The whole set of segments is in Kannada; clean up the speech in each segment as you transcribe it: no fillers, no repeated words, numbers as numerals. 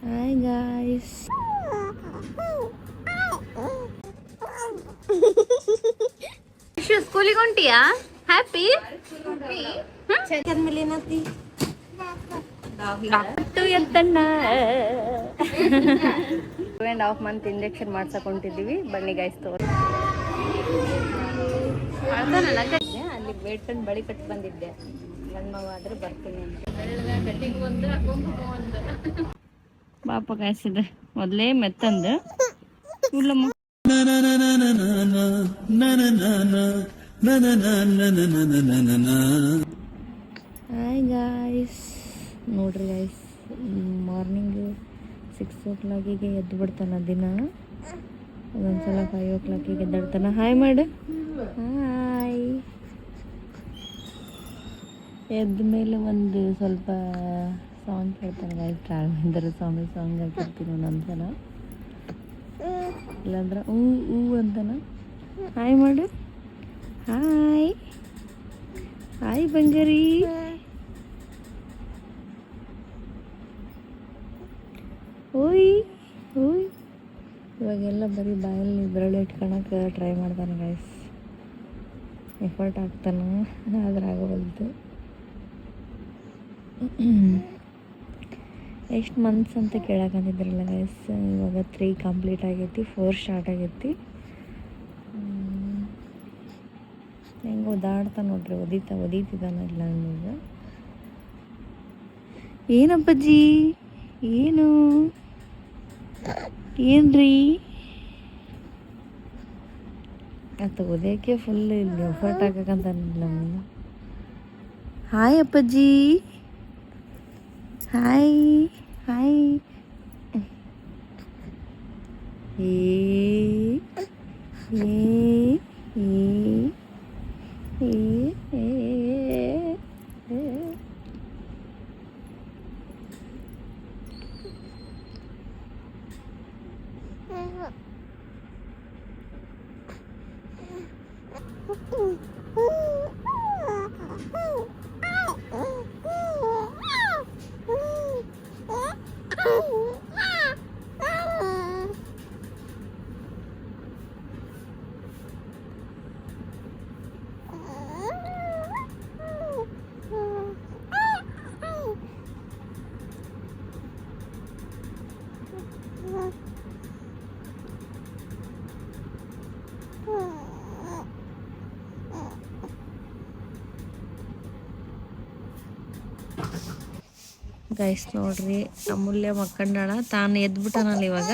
Hi guys. ಸ್ಕೂಲಿಗೆ ಹೊಂಟಿಯಾ? ಹ್ಯಾಪಿ ಆದ್ಮೇಲೆ ಏನತಿ ಎತ್ತಣ್ಣ 2.5 month ಇಂಜೆಕ್ಷನ್ ಮಾಡ್ಸಕ್ ಹೊಂಟಿದ್ದೀವಿ. ಬನ್ನಿ ಗಾಯ್ಸ್ ತೋರಿ. ಅಲ್ಲಿ ಬೇಡ್ಕೊಂಡು ಬಳಿ ಕಟ್ಟು ಬಂದಿದ್ದೆ. ಗಂಡ್ಮವಾದ್ರೆ ಬರ್ತೀನಿ ಅಂತ ಪಾಪ ಕಾಯಿಸಿದೆ ಮೊದಲೇ ಮೆತ್ತಂದು ಉಳ್ಳಮ್ಮ. ಹಾಯ್ ಗಾಯ್ಸ್, ನೋಡ್ರಿ ಗಾಯ್ಸ್, ಮಾರ್ನಿಂಗ್ 6 o'clock ಎದ್ದು ಬಿಡ್ತಾನ ದಿನ. ಒಂದೊಂದ್ಸಲ 5 o'clock ಎದ್ದಾಡ್ತಾನ. ಹಾಯ್ ಮಾಡು. ಹಾಯ್. ಎದ್ದ ಮೇಲೆ ಒಂದು ಸ್ವಲ್ಪ ಸಾಂಗ್ ಕೇಳ್ತಾನೆ ಗಾಯ್ಸ್. ಟ್ರಾವೆಲ್ ಸಾಂಗ್ ಹಾಕಿರ್ತೀನಿ ಒಂದೊಂದ್ಸಲ. ಇಲ್ಲಾಂದ್ರೆ ಹೂ ಅಂತಾನ. ಹಾಯ್ ಮಾಡು. ಹಾಯ್ ಹಾಯ್ ಬಂಗಾರಿ. ಓಯ್ ಓಯ್. ಇವಾಗೆಲ್ಲ ಬರೀ ಬಾಯಲ್ಲಿ ಬೆರಳು ಇಟ್ಕೊಳಕ್ಕೆ ಟ್ರೈ ಮಾಡ್ತಾನೆ ಗಾಯ್ಸ್. ಎಫರ್ಟ್ ಆಗ್ತಾನೆ, ಆದ್ರೆ ಆಗೋಲ್ತು. ಎಷ್ಟು ಮಂತ್ಸ್ ಅಂತ ಕೇಳಕ್ಕಂತಿದ್ರಲ್ಲ ಗೈಸ್. ಇವಾಗ 3 ಕಂಪ್ಲೀಟ್ ಆಗೈತಿ, 4 ಸ್ಟಾರ್ಟ್ ಆಗೈತಿ. ಹೆಂಗೆ ಓದಾಡ್ತಾ ನೋಡ್ರಿ, ಒದೀತಿದ್ದಾನಲ್ಲ ಈಗ. ಏನಪ್ಪಜ್ಜಿ ಏನು ಏನ್ರಿ ಅಂತ ಓದೋಕ್ಕೆ ಫುಲ್ ಇಲ್ಲಿ ಎಫರ್ಟ್ ಹಾಕಕ್ಕಂತಾನಿಲ್ಲ. ಹಾಯ್ ಅಪ್ಪಾಜಿ. Hi hi. ಏ ಏ ಏ ಗೈಸ್ ನೋಡ್ರಿ, ಅಮೂಲ್ಯ ಮಕ್ಕಂಡಾಳ. ತಾನು ಎದ್ಬಿಟ್ಟಾನಲ್ಲ ಇವಾಗ,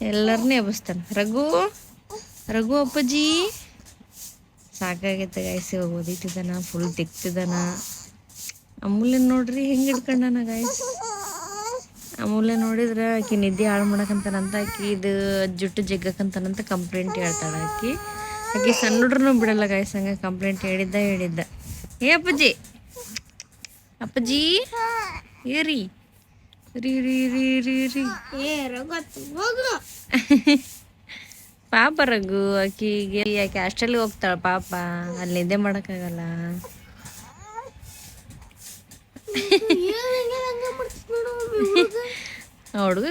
ಎಲ್ಲರನ್ನೇ ಎಬ್ಬಿಸ್ತಾನೆ. ರಘು ರಘು ಅಪ್ಪಾಜಿ. ಸಾಕಾಗೈತೆ ಗೈಸ್. ಇವಾಗ ಓದಿತಿದ್ದಾನ, ಫುಲ್ ತಿಕ್ತಿದ್ದಾನ. ಅಮೂಲ್ಯನ ನೋಡ್ರಿ ಹೆಂಗೆ ಹಿಡ್ಕೊಂಡಾನ ಗೈಸ್. ಅಮೂಲ್ಯ ನೋಡಿದ್ರೆ ಆಕಿ ನಿದ್ದೆ ಹಾಳು ಮಾಡಕಂತಾನಂತ, ಆಕಿ ಇದು ಜುಟ್ಟು ಜಗ್ಗಕ್ಕಂತಾನಂತ ಕಂಪ್ಲೇಂಟ್ ಹೇಳ್ತಾಳೆ ಆಕಿ ಸಣ್ಣ ಹುಡ್ರೂ ಬಿಡಲ್ಲ ಗೈಸ್. ಹಂಗೆ ಕಂಪ್ಲೇಂಟ್ ಹೇಳಿದ್ದ. ಏ ಅಪ್ಪಾಜಿ ಅಪ್ಪಾಜಿ ಏರಿ ರೀ ರೀ ರೀ ರೀ ರೀ. ಪಾಪ ರಘು. ಆಕೆ ಹಾಸ್ಟೆಲ್ಗೆ ಹೋಗ್ತಾಳ ಪಾಪ, ಅಲ್ಲಿ ನಿದ್ದೆ ಮಾಡೋಕ್ಕಾಗಲ್ಲ. ಹುಡುಗ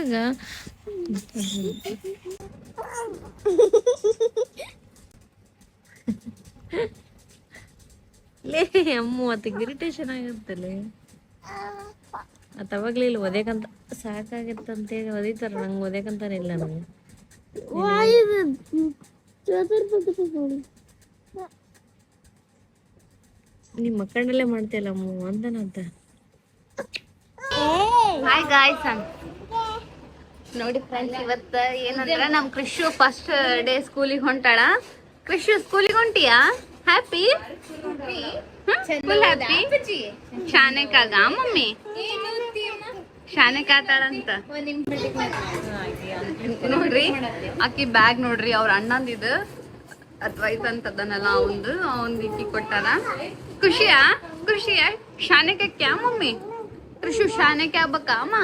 ಲೇ ಅಮ್ಮ ಅದಕ್ಕೆ ಇರಿಟೇಷನ್ ಆಗುತ್ತಲ್ಲೇ. ಅವಾಗಲೇ ಇಲ್ಲಿ ಓದ್ಯಕಂತ ಸಾಕಾಗಿತ್ತಂತೇಳಿ ಓದಿತಾರ. ನಂಗೆ ಓದ್ಯಕಂತಾನಿಲ್ಲ ನನಗೆ. ನಿಮ್ಮ ಮಕ್ಕಳಲ್ಲೇ ಮಾಡ್ತೀಯಲ್ಲ ಅಮ್ಮ ಅಂತಾನಂತ. Hi guys. ನೋಡಿ ಫ್ರೆಂಡ್ಸ್, ಇವತ್ತು ಏನಂದ್ರೆ ನಮ್ಮ ಕೃಷಿ ಫಸ್ಟ್ ಡೇ ಸ್ಕೂಲಿಗೆ ಹೊಂಟಾಳ. ಕೃಷಿ ಸ್ಕೂಲಿಗೆ ಹೊಂಟಿಯಾ? Happy full happy. ಶಾನೆಕಾಗ ಮಮ್ಮಿ ಶಾನೆ ಕಾತಾಳಂತ ನೋಡ್ರಿ. ಆಕಿ ಬ್ಯಾಗ್ ನೋಡ್ರಿ, ಅವ್ರ ಅಣ್ಣಂದಿದು ಅದ್ವೈತ ಅಂತದನಲ್ಲ, ಅವಂದು ಇಕ್ಕಿ ಕೊಟ್ಟಾರ. ಖುಷಿಯಾ ಶಾನೆ ಕ್ಯಾ ಮಮ್ಮಿ? ಕೃಷಿ ಶಾನೆ ಕ್ಯಾ ಬಕ್ಕ ಅಮ್ಮ.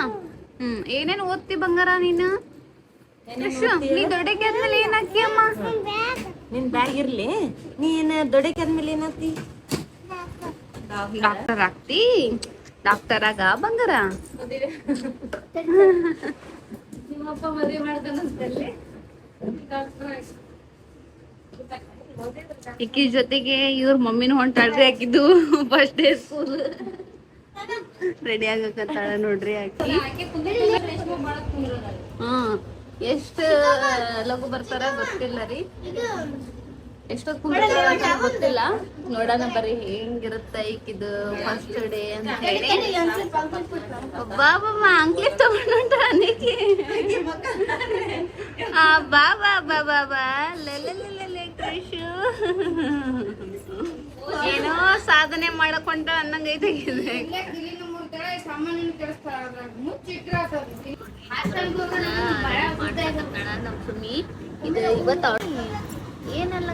ಏನೇನು ಓದ್ತಿ ಬಂಗಾರ ನೀನು? ಕೃಷಿ ನೀ ದೊಡ್ಡಕ್ಕೆ ಆದ್ಮೇಲೆ ಏನಾಕಿ ಅಮ್ಮ? ನಿನ್ ಬ್ಯಾಗ್ ಇರ್ಲಿ. ನೀನ್ ದೊಡ್ಡಕ್ಕೆ ಆದ್ಮೇಲೆ ಏನಾಗ್ತಿ? ಡಾಕ್ಟರ್ ಆಗ್ತಿ. ಡಾಕ್ಟರ್ ಆಗ ಬಂಗಾರ ನಿಮ್ಮಪ್ಪ ಮದುವೆ ಮಾಡ್ತಾನಂತಲ್ಲಿ ಇಕ್ಕಿ ಜೊತೆಗೆ ಇವ್ರ ಮಮ್ಮಿನೂ ಹೊಂಟಾಳ್ರಿ ಆಕಿದ್ದು ಫಸ್ಟ್ ಡೇ ಸ್ಕೂಲ್ ರೆಡಿ ಆಗಕತ್ತಾಳ ನೋಡ್ರಿ ಆಕಿ ಎಷ್ಟ್ ಲಘು ಬರ್ತಾರ ಗೊತ್ತಿಲ್ಲ ರೀ ಎಷ್ಟೊತ್ತು ಕುಂದ್ರ ಗೊತ್ತಿಲ್ಲ ನೋಡೋಣ ಬರ್ರಿ ಹೆಂಗಿರುತ್ತ ಈಕಿದು ಫಸ್ಟ್ ಡೇ ಅಂತ ಹೇಳಿ ಬಾಬಾ ಅಂಕ್ಲಿ ತಗೊಂಡ ಅನೇಕಿ ಬಾಬಾ ಬಾಬಾ ಬಾ ಲೆಲೆ ಕೃಷು ಏನೋ ಸಾಧನೆ ಮಾಡಕೊಂಡ ಅನ್ನಂಗೈತೆ ನಮ್ ಸುಮ್ಮಿ ಇದು ಇವತ್ತು ಏನಲ್ಲ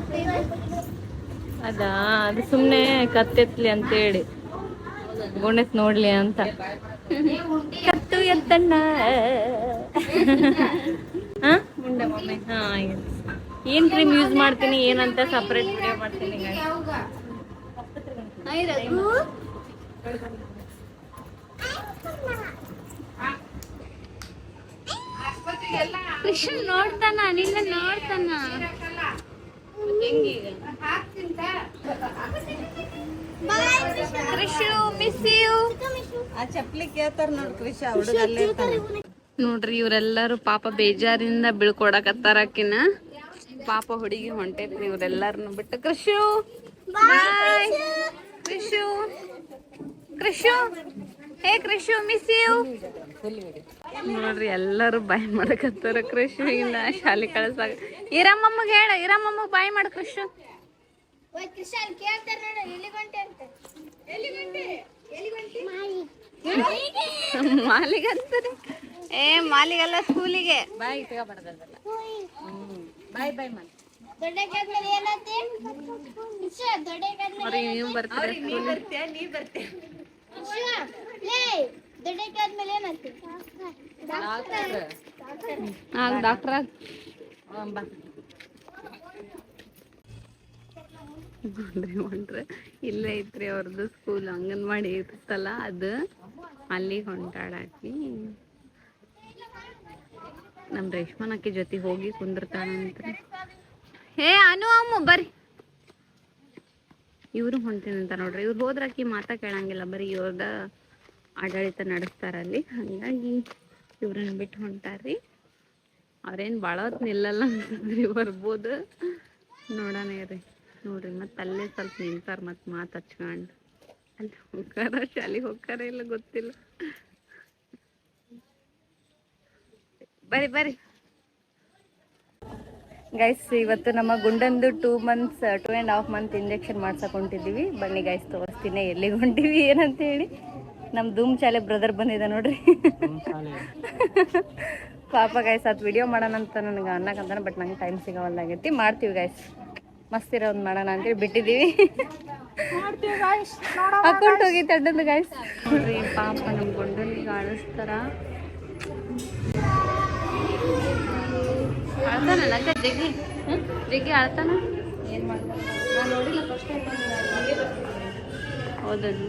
ಅದಾ ಅದು ಸುಮ್ನೆ ಕತ್ತೆತ್ಲಿ ಅಂತ ಹೇಳಿ ಗುಣೆತ್ ನೋಡ್ಲಿ ಅಂತ ಕತ್ತು ಎತ್ತಣ್ಣ ಮುಂಡೆ ಮಮ್ಮಿ ಏನ್ ಕ್ರೀಮ್ ಯೂಸ್ ಮಾಡ್ತೀನಿ ಏನಂತ ಸಪ್ರೇಟ್ ವಿಡಿಯೋ ಮಾಡ್ತೀನಿ ಕೃಷ್ಣ ನೋಡ್ತಾನ ನಿನ್ನ ನೋಡ್ತಾನ ಕೃಷು ಮಿಸ್ ಯು ಆ ಚಪ್ಲಿ ಕೇಳ್ತಾರ ನೋಡ್ ಕೃಷ ಹುಡುಗಲ್ಲೇ ನೋಡ್ರಿ ಇವ್ರೆಲ್ಲರೂ ಪಾಪ ಬೇಜಾರಿಂದ ಬೀಳ್ಕೊಡಕತ್ತಾರ ಆಕಿನ ಪಾಪ ಹುಡುಗಿ ಹೊಂಟೈತ್ರಿ ಇವ್ರೆಲ್ಲಾರನು ಬಿಟ್ಟು ಕೃಷು ಬಾಯ್ ಕೃಷು ಕೃಷು ಹೇ ಕೃಷು ಮಿಸ್ ಯು ನೋಡ್ರಿ ಎಲ್ಲರೂ ಬಾಯ್ ಮಾಡಕತ್ತಾರ ಕೃಷು ಇಂದ ಶಾಲೆ ಕಳ್ಸಾಗ ಇರಮ್ಮಮ್ಮಗೆ ಹೇಳ ಇರಮ್ಮಮ್ಮಗೆ ಬಾಯ್ ಮಾಡ ಕೃಷು ಮಾಲಿಗಂತಾರೆ ಏ ಮಾಲಿಗಲ್ಲ ಸ್ಕೂಲಿಗೆ ಬಾಯ್ ತಗೋಬಾರ್ದಲ್ಲ ಬಾಯ್ ಬಾಯ್ ಮಾಡಿ ನೀವು ಬರ್ತೀರ ಡಾಕ್ಟರ್ ನೋಡ್ರಿ ಇಲ್ಲೇ ಐತ್ರಿ ಅವ್ರದ್ದು ಸ್ಕೂಲ್ ಅಂಗನವಾಡಿ ಇರ್ತಲ್ಲ ಅದು ಅಲ್ಲಿ ಹೊಂಟಾಡಾಕಿ ನಮ್ ರೇಷ್ಮನಕ್ಕಿ ಜೊತೆ ಹೋಗಿ ಕುಂದಿರ್ತಾಳಂತ್ರಿ ಹೇ ಅನು ಅಮ್ಮ ಬರ್ರಿ ಇವರು ಹೊಂಟೇನಂತ ನೋಡ್ರಿ ಇವ್ರು ಹೋದ್ರಾಕಿ ಮಾತಾ ಕೇಳಂಗಿಲ್ಲ ಬರೀ ಇವ್ರದ ಆಡಳಿತ ನಡೆಸ್ತಾರ ಅಲ್ಲಿ ಹಂಗಾಗಿ ಇವ್ರನ್ನ ಬಿಟ್ಟು ಹೊಂಟಾರ್ರಿ ಅವ್ರೇನ್ ಭಾಳ ಹೊತ್ತು ನಿಲ್ಲಲ್ಲ ಅಂತಂದ್ರಿ ಬರ್ಬೋದು ನೋಡೋಣ ರೀ ನೋಡ್ರಿ ಮತ್ತೆ ಅಲ್ಲೇ ಸ್ವಲ್ಪ ನಿಂತಾರ ಮತ್ತೆ ಮಾತು ಹಚ್ಕೊಂಡು ಅಲ್ಲಿ ಹೋಗ್ತಾರ ಶಾಲೆಗೆ ಹೋಗ್ತಾರ ಇಲ್ಲ ಗೊತ್ತಿಲ್ಲ ಬರ್ರಿ ಬರ್ರಿ ಗೈಸ್ ಇವತ್ತು ನಮ್ಮ ಗುಂಡಂದು 2.5 ಮಂತ್ ಇಂಜೆಕ್ಷನ್ ಮಾಡ್ಸಕೊಂಡಿದ್ದೀವಿ ಬನ್ನಿ ಗೈಸ್ ತೋರಿಸ್ತೀನಿ ಎಲ್ಲಿಗೆ ಹೊಂಟಿವಿ ಏನಂತ ಹೇಳಿ ನಮ್ಮ ಧೂಮ್ ಶಾಲೆ ಬ್ರದರ್ ಬಂದಿದೆ ನೋಡ್ರಿ ಪಾಪ ಗೈಸ್ ಅದು ವಿಡಿಯೋ ಮಾಡೋಣ ಅಂತ ನನಗೆ ಅನ್ನಕಂತಾನೆ ಬಟ್ ನಂಗೆ ಟೈಮ್ ಸಿಗೋವಲ್ಲಾಗೈತಿ ಮಾಡ್ತೀವಿ ಗೈಸ್ ಮಸ್ತ್ ಇರೋದು ಮಾಡೋಣ ಅಂತೇಳಿ ಬಿಟ್ಟಿದ್ದೀವಿ ಹಾಕೊಂಡು ಹೋಗಿ ತಡ್ಡದು ಗೈಸ್ ನೋಡ್ರಿ ಪಾಪ ನಮ್ಮ ಗುಂಡನಿಗೆ ಆಳಿಸ್ತಾರ ಆಳ್ತಾನಲ್ಲ ಜಗ್ಗಿ ಜಗ್ಗಿ ಆಳ್ತಾನ ಏನು ಮಾಡ್ತಾರೆ ನಾನು ನೋಡಿಲ್ಲ ಫಸ್ಟ್ ಟೈಮ್ ಹೌದನು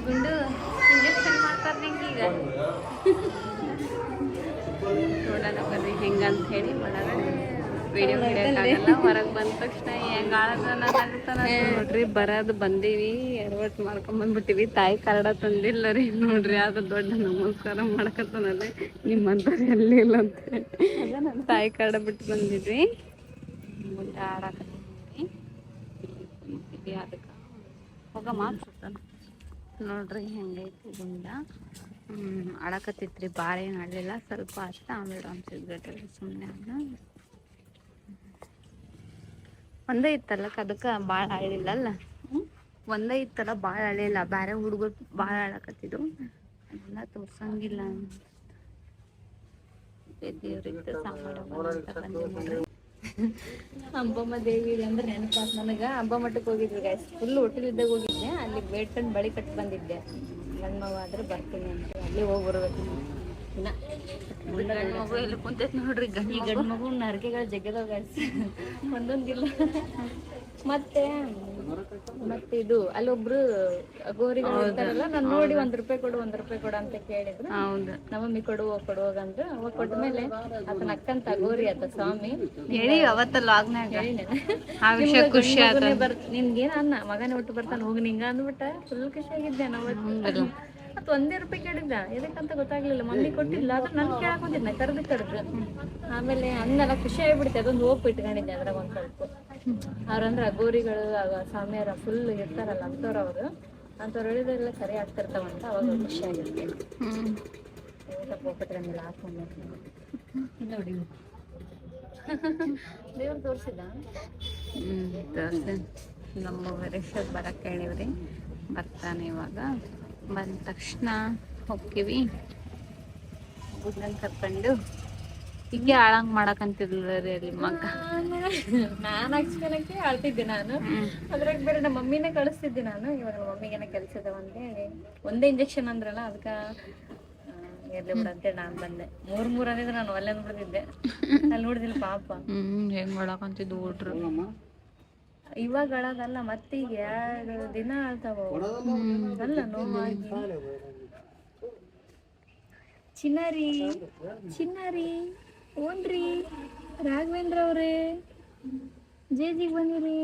ಗುಂಡು ಇಂಜೆಕ್ಷನ್ ಮಾಡ್ತಾರೆ ನಿಂಗೆ ಈಗ ನೋಡೋಣ ಬರ್ರಿ ಹೆಂಗಂತ ಹೇಳಿ ಒಳಗಡೆ ವಿಡಿಯೋ ಹಿಡಿಯೋಕ್ಕಾಗಲ್ಲ ಹೊರಗೆ ಬಂದ ತಕ್ಷಣ ಹೆಂಗ ಆಳತಾನ ನೋಡ್ರಿ ಬರೋದು ಬಂದೀವಿ ಎಡವಟ್ಟು ಮಾಡ್ಕೊಂಬಂದ್ಬಿಟ್ಟಿವಿ ತಾಯಿ ಕನ್ನಡ ತಂದಿಲ್ಲ ರೀ ನೋಡ್ರಿ ಅದು ದೊಡ್ಡ ನಮಸ್ಕಾರ ಮಾಡಕತ್ತಾನಲ್ಲೇ ನಿಮ್ಮಂಥವ್ರು ಎಲ್ಲಿ ಇಲ್ಲ ಅಂತ ತಾಯಿ ಕನ್ನಡ ಬಿಟ್ಟು ಬಂದಿದ್ವಿ ಮುಂದೆ ಆಡಕತ್ತೀವಿ ಅದಕ್ಕೆ ಹೋಗ ಮಾತಾಡ್ತಾನ ನೋಡ್ರಿ ಹೆಂಗೈತಿ ಗುಂಡ ಆಡಕತ್ತಿತ್ರಿ ಭಾಳ ಏನು ಆಡಲಿಲ್ಲ ಸ್ವಲ್ಪ ಅಷ್ಟ ಆಮೇಲೆ ಅನ್ಸಿದ್ರಿ ಸುಮ್ಮನೆ ಅನ್ನ ಒಂದೇ ಇತ್ತಲ್ಲಕ್ಕ ಅದಕ್ಕೆ ಭಾಳ ಆಳಿಲ್ಲಲ್ಲ ಒಂದೇ ಇತ್ತಲ್ಲ ಭಾಳ ಆಳಿಲ್ಲ ಬೇರೆ ಹುಡುಗರು ಭಾಳ ಆಡಕತ್ತಿದ್ರು ಅದೆಲ್ಲ ತೋರ್ಸಂಗಿಲ್ಲ ದೇವ್ರಿದ್ದು ಸಾಮಾನು ಅಂಬಮ್ಮ ದೇವಿ ಅಂದ್ರೆ ನೆನಪಾತ್ ನನಗೆ ಅಂಬ ಮಠಕ್ಕೆ ಹೋಗಿದ್ವಿ ಗೈಸ್ ಫುಲ್ ಹೋಟೆಲಿದ್ದಾಗ ಹೋಗಿದ್ದೆ ಅಲ್ಲಿ ಬೇಡ್ಕೊಂಡು ಬಳಿ ಕಟ್ಟಿ ಬಂದಿದ್ದೆ ಗಂಡು ಮಗು ಆದ್ರೆ ಬರ್ತೀನಿ ಅಂತ ಅಲ್ಲಿ ಹೋಗಿ ಬರ್ಬೇಕು ಗಂಡು ಮಗು ಎಲ್ಲಿ ಕುಂತೈತಿ ನೋಡ್ರಿ ಈ ಗಂಡು ಮಗು ನರಕೆಗಳ ಜಗ್ಗದವ ಗೈಸ್ ಒಂದೊಂದಿಲ್ಲ ಮತ್ತೆ ಮತ್ತೆ ಇದು ಅಲ್ಲೊಬ್ರು ಅಗೋರಿಗಳು ಇರ್ತಾರಲ್ಲ, ನಾನ್ ನೋಡಿ ₹1 ಕೊಡು ₹1 ಕೊಡು ಅಂತ ಕೇಳಿದ್ರು. ಹೌದು, ನಮ್ಮಮ್ಮಿ ಕೊಡುವಾಗಂದ್ರು. ಅವಾಗ ಕೊಟ್ಮೇಲೆ ಆತನ ಅಕ್ಕಂತ ಅಗೋರಿ ಆತ ಸ್ವಾಮಿ ಹೇಳಿ ಅವತ್ತಲ್ಲ ಆಗ್ನಾಗ ಹೇಳಿನ ಆ ವಿಷಯ ಖುಷಿ ಆತ. ನಿನ್ಗೇನ ಅನ್ನ ಮಗನೇ ಒಟ್ಟು ಬರ್ತಾನೆ ಹೋಗಿ ನಿಂಗ ಅಂದ್ಬಿಟ್ಟ ಫುಲ್ ಖುಷಿಯಾಗಿದ್ದೆ ನಾವು. ಮತ್ ₹1 ಕೇಳಿದ್ದ, ಎದಕ್ಕಂತ ಗೊತ್ತಾಗ್ಲಿಲ್ಲ. ಮಮ್ಮಿ ಕೊಟ್ಟಿಲ್ಲ, ಅದ್ರ ನನ್ ಕೇಳಕ್ ಹೋಗಿದ್ನ ಕರೆದು. ಆಮೇಲೆ ಅಂದೆಲ್ಲ ಖುಷಿ ಆಗ್ಬಿಡ್ತೆ. ಅದೊಂದು ಹೋಪ್ ಇಟ್ಕೊಂಡಿದ್ದೆ ಅದ್ರಾಗ ಒಂದ್ ಸ್ವಲ್ಪ. ಅವ್ರಂದ್ರ ಅಗೋರಿಗಳು ಸ್ವಾಮಿಯರ ಫುಲ್ ಇರ್ತಾರಲ್ಲ ಅಂತವ್ರು ಹೇಳಿದ್ರೆಲ್ಲ ಸರಿ ಆಗ್ತಿರ್ತಾವಂತ. ಅವಾಗ ಖುಷಿ ಆಗಿರುತ್ತೆ. ಹೋಗ್ಬಿಟ್ರಂಗಿಲ್ಲ ಹಾಕೊಂಡ್ ನೋಡಿ ದೇವ್ರು ತೋರ್ಸಿದ. ತೋರ್ಸಿ ನಮ್ಮ ವರೇಶ್ವರ್ ಬರಕ್ಕೆ ಹೇಳಿವ್ರಿ, ಬರ್ತಾನೆ ಇವಾಗ. ಬಂದ ತಕ್ಷಣ ಹೋಗ್ತೀವಿ ಗುಡ್ಡನ್ ಕರ್ಕೊಂಡು. ಹೀಗೆ ಹಾಳಂಗ್ ಮಾಡಕಂತಿದ್ರಿ ಅಲ್ಲಿ ಮಗ. ನಾನ್ ಹಾಕ್ಸ್ಕೊಳಕ್ಕೆ ಆಳ್ತಿದ್ದೆ ನಾನು. ಅದ್ರಾಗ ಬೇರೆ ನಮ್ಮ ಮಮ್ಮಿನೇ ಕಳಿಸ್ತಿದ್ದೆ ನಾನು. ಇವಾಗ ನಮ್ಮ ಮಮ್ಮಿಗೇನ ಕೆಲ್ಸದವ ಅಂತೇಳಿ ಒಂದೇ ಇಂಜೆಕ್ಷನ್ ಅಂದ್ರಲ್ಲ, ಅದಕ್ಕ ಎರ್ಲಿ ಬಿಡ ಅಂತೇಳಿ ನಾನ್ ಬಂದೆ. ಮೂರ್ ಅಂದಿದ್ರೆ ನಾನು ಒಲ್ಲೆ ಅಂದ್ಬಿಡ್ತಿದ್ದೆ. ಅಲ್ಲಿ ನೋಡಿದಿಲ್ಲ ಪಾಪ ಹೆಂಗ್ ಮಾಡಕಂತಿದ್ದು ಹುಡ್ರು. ಇವಾಗ ಅಳದಲ್ಲ, ಮತ್ತೀಗ 2 ದಿನ ಅಳ್ತಾವ ಅಲ್ಲ ನೋವಾಗಿ. ಚಿನ್ನಾರಿ ಓನ್ರಿ ರಾಘವೇಂದ್ರ ಅವ್ರೆ ಜೇಜಿಗೆ ಬಂದಿರಿ.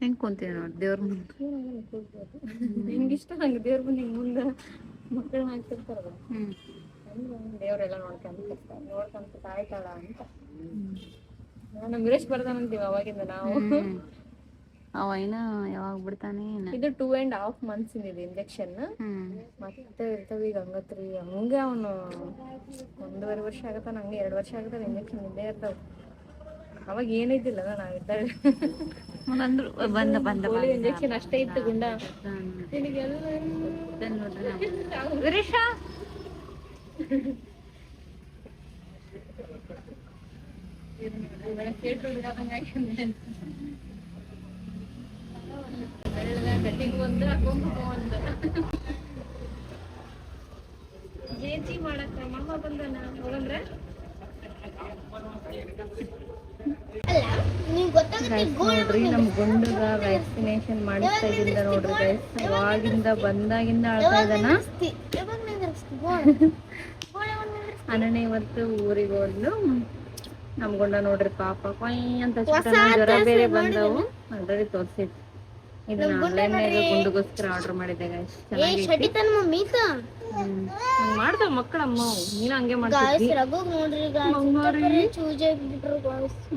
ಹೆಂಗ್ ಕುಂತೀವಿ ನೋಡಿ ದೇವ್ರ ಮುಂದೆ. ನಿಂಗಿಷ್ಟ ನಂಗೆ ದೇವ್ರ ಮುಂದೆ ಮುಂದೆ ಮಕ್ಕಳನ್ನ ಹಾಕ್ತಿರ್ತಾರಲ್ಲ, ದೇವ್ರೆಲ್ಲ ನೋಡ್ಕೊಂತ ತಾಯ್ತಾಳ ಅಂತ. ನಾನು ಮಿರೇಶ್ ಬರ್ತಾನಂತೀವಿ ಅವಾಗಿಂದ ನಾವು. ಅವ ಇನ್ನ ಯಾವಾಗ ಬಿಡ್ತಾನೆ. ಇದು 2.5 months ಇದೆ ಇಂಜೆಕ್ಷನ್. ಮತ್ತೆ ಇರ್ತಾವ ಈಗ ಹಂಗತ್ರಿ. ಹಂಗ ಅವನು 1.5 ವರ್ಷ ಆಗತ್ತಾನ, ಹಂಗೆ 2 ವರ್ಷ ಆಗತ್ತಾನ ಇಂಜೆಕ್ಷನ್ ಇದ್ದೇ ಇರ್ತಾವ. ಅವಾಗ ಏನಿದ್ದಿಲ್ಲ ನಾವಿದ್ದಾಗ. ಪೋಲಿಯೋ ಇಂಜೆಕ್ಷನ್ ಅಷ್ಟೇ ಇತ್ತು ಗುಂಡ. ಜೇಜಿ ಮಾಡಕ್ಕ ಮಮ್ಮ ಬಂದನ ಹೋಗಂದ್ರೆ ನೋಡ್ರಿ. ನಮ್ ಗುಂಡಗ ವ್ಯಾಕ್ಸಿನೇಷನ್ ಮಾಡಿಸ್ತಾ ಇದ್ದಿಂದ ನೋಡ್ರಿ ಗೈಸ್. ಅವಾಗಿಂದ ಬಂದಾಗಿಂದ ಆಳ್ತಾ ಇದ್ದಾನ. ಅನನೇ ಇವತ್ತು ಊರಿಗೆ ಹೋದ್ಲು. ನಮ್ ಗುಂಡ ನೋಡ್ರಿ ಪಾಪ ಕೊಯ್ ಅಂತ ಜ್ವರ ಬೇರೆ ಬಂದವು. ಆಲ್ರೆಡಿ ತೋರ್ಸಿದ್. ಇದನ್ನ ಆನ್ಲೈನ್ ಗುಂಡುಗೋಸ್ಕರ ಆರ್ಡರ್ ಮಾಡಿದ್ದೆ ಗೈಸ್. ಮಾಡ್ತಾವ ಮಕ್ಕಳಮ್ಮ, ನೀನು ಹಂಗೆ ಮಾಡ್ತೀವಿ.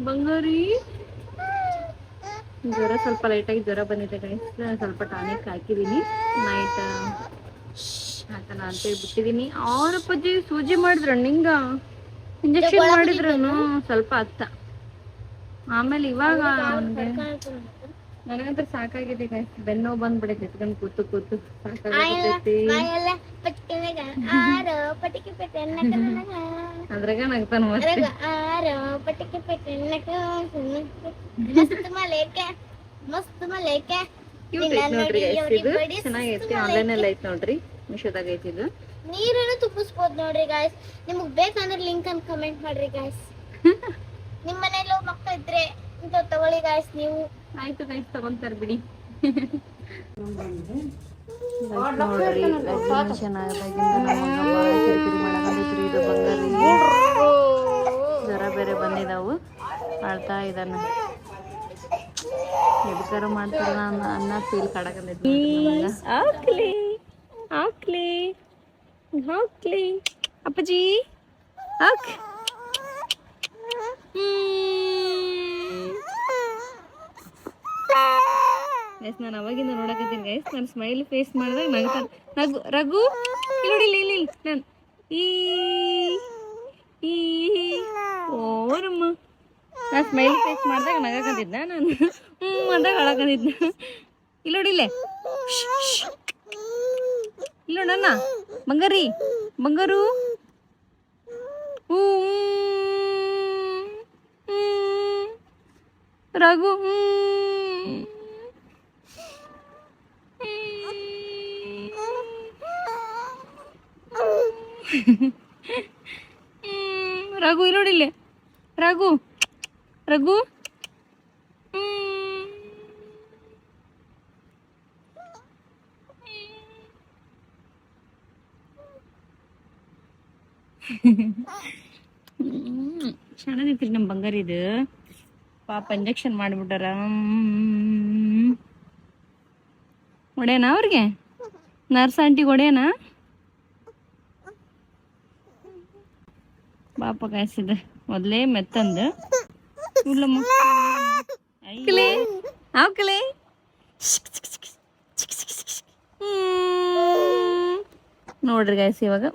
ಬಂಗಾರಿ ಜ್ವರ ಸ್ವಲ್ಪ ಲೈಟಾಗಿ ಜ್ವರ ಬಂದಿದೆ ಗೈಸ್. ಸ್ವಲ್ಪ ಟಾನಿಕ್ ಹಾಕಿದೀನಿ. ನೈಟ್ ಹಾಕಲ್ಲ ಅಂತೇಳಿ ಬಿಟ್ಟಿದೀನಿ. ಅವ್ರಪ್ಪಜ್ಜಿ ಸೂಜಿ ಮಾಡಿದ್ರ ನಿಂಗ ಇಂಜೆಕ್ಷನ್ ಮಾಡಿದ್ರು ಸ್ವಲ್ಪ ಹತ್ತ. ಆಮೇಲೆ ಇವಾಗ ನನಗಂತ ಸಾಕಾಗಿದೆ ಗೈಸ್. ಬೆನ್ನೋ ಬಂದ್ಬಿಡೈತಿ ಎತ್ಕೊಂಡ್ ಕೂತು ಸಾಕಾಗತೈತಿ. ಅದ್ರಾಗ ನಗ್ತಾನ ಮತ್ತೆ. ನೋಡ್ರಿ ಇದು ಚೆನ್ನಾಗೈತಿ. ಆನ್ಲೈನ್ ಎಲ್ಲ ಐತಿ ನೋಡ್ರಿ, ಮಿಶೋದಾಗ ಐತಿ ಇದು. ನೀರನ್ನು ತುಂಬಿಸ್ಬೋದು ನೋಡ್ರಿ ಗಾಯ್ಸ್. ನಿಮಗ್ ಬೇಕಂದ್ರೆ ಲಿಂಕ್ ಅನ್ನು ಕಮೆಂಟ್ ಮಾಡ್ರಿ ಗಾಯ್ಸ್. ನಿಮ್ ಮನೇಲಿ ಮಕ್ಕಳು ಇದ್ರೆ ಇಂತ ತಗೊಳ್ಳಿ ಗಾಯ್ಸ್ ನೀವು. ಆಯ್ತು ಗೈಸ್, ತಗೊಂತಾರ ಬಿಡಿ. ನೋಡ್ರಿ ವ್ಯಾಕ್ಸಿನೇಷನ್ ಆದಾಗಿಂದ ಕಿರಿಕಿರಿ ಮಾಡಕಂದಿದ್ರಿ. ಇದು ಬಂಗಾರಿ ಜ್ವರ ಬೇರೆ ಬಂದಿದಾವು, ಆಳ್ತಾ ಇದ್ದಾನ. ಎದಕ್ಕಾರ ಮಾಡ್ತಾರ ಅನ್ನ ಫೀಲ್ ಕಾಡಕಂದಿದ್ವಿ. ಹಾಕ್ಲಿ ಅಪ್ಪಾಜಿ ಹಾಕ್. ಗೈಸ್ ನಾನು ಅವಾಗಿಂದ ನೋಡಕತ್ತೀನಿ ಗೈಸ್. ನಾನು ಸ್ಮೈಲ್ ಫೇಸ್ ಮಾಡಿದಾಗ ನಗ್ತಾನೆ. ರಘು ಇಲ್ಲಿ ಇಲ್ಲಿ ನಾನು ಓರಮ್ಮ. ನಾನು ಸ್ಮೈಲ್ ಫೇಸ್ ಮಾಡಿದಾಗ ನಗಕಂತಿದ್ದ, ನಾನು ಅಂದಾಗ ಅಳಕಂತಿದ್ದ. ಇಲ್ಲೋಡಿಲ್ಲೇ ಇಲ್ಲೋಡಣ್ಣ ಬಂಗಾರಿ ಬಂಗಾರು. ರಘು ರಘು ಇಲ್ಲೋಡಿಲ್ಲೇ ರಘು ರಘು ಸಣ್ಣದೈತ್ರಿ ನಮ್ಮ ಬಂಗಾರ ಇದು ಪಾಪ ಇಂಜೆಕ್ಷನ್ ಮಾಡಿಬಿಟ್ಟಾರ ಹೊಡೆಯನ ಅವ್ರಿಗೆ ನರ್ಸ್ ಆಂಟಿಗೆ ಹೊಡೆಯನ ಪಾಪ ಕಾಯಿಸಿದ ಮೊದಲೇ ಮೆತ್ತಂದು ಇಲ್ಲ ಅವಕಲೆ ನೋಡ್ರಿ ಗಾಯ್ಸ್ ಇವಾಗ